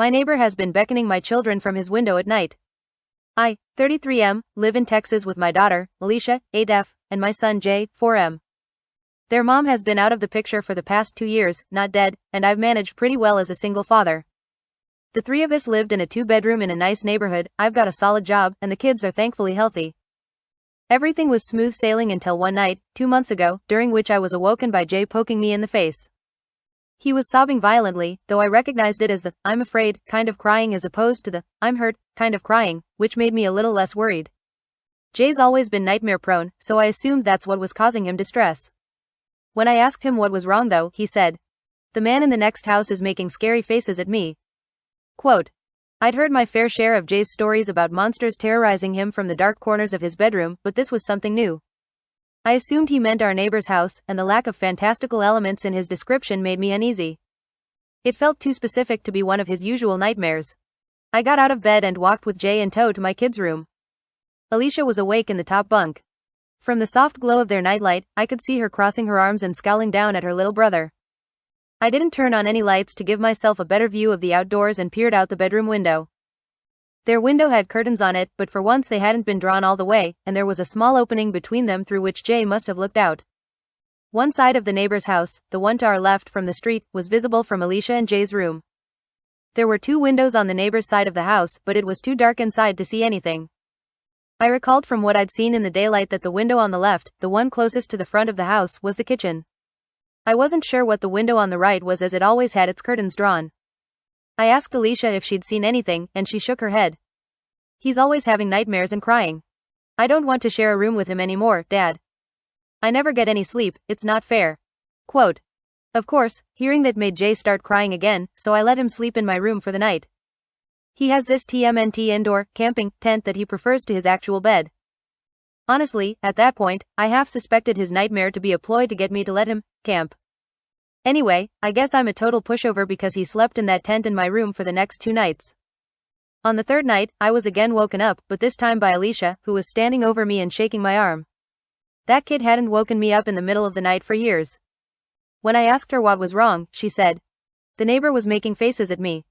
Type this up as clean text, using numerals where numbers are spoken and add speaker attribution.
Speaker 1: My neighbor has been beckoning my children from his window at night. I, 33M, live in Texas with my daughter, Alicia, 8F, and my son Jay, 4M. Their mom has been out of the picture for the past 2 years, not dead, and I've managed pretty well as a single father. The three of us lived in a 2-bedroom in a nice neighborhood. I've got a solid job, and the kids are thankfully healthy. Everything was smooth sailing until one night, 2 months ago, during which I was awoken by Jay poking me in the face. He was sobbing violently, though I recognized it as the "I'm afraid" kind of crying as opposed to the "I'm hurt" kind of crying, which made me a little less worried. Jay's always been nightmare prone, so I assumed that's what was causing him distress. When I asked him what was wrong though, he said, "The man in the next house is making scary faces at me." Quote, I'd heard my fair share of Jay's stories about monsters terrorizing him from the dark corners of his bedroom, but this was something new. I assumed he meant our neighbor's house, and the lack of fantastical elements in his description made me uneasy. It felt too specific to be one of his usual nightmares. I got out of bed and walked with Jay in tow to my kids' room. Alicia was awake in the top bunk. From the soft glow of their nightlight, I could see her crossing her arms and scowling down at her little brother. I didn't turn on any lights to give myself a better view of the outdoors and peered out the bedroom window. Their window had curtains on it, but for once they hadn't been drawn all the way, and there was a small opening between them through which Jay must have looked out. One side of the neighbor's house, the one to our left from the street, was visible from Alicia and Jay's room. There were 2 windows on the neighbor's side of the house, but it was too dark inside to see anything. I recalled from what I'd seen in the daylight that the window on the left, the one closest to the front of the house, was the kitchen. I wasn't sure what the window on the right was as it always had its curtains drawn. I asked Alicia if she'd seen anything, and she shook her head. He's always having nightmares and crying. I don't want to share a room with him anymore, Dad. I never get any sleep, it's not fair. Quote. Of course, hearing that made Jay start crying again, so I let him sleep in my room for the night. He has this TMNT indoor camping tent that he prefers to his actual bed. Honestly, at that point, I half suspected his nightmare to be a ploy to get me to let him camp. Anyway, I guess I'm a total pushover because he slept in that tent in my room for the next 2 nights. On the 3rd night, I was again woken up, but this time by Alicia, who was standing over me and shaking my arm. That kid hadn't woken me up in the middle of the night for years. When I asked her what was wrong, she said, "The neighbor was making faces at me."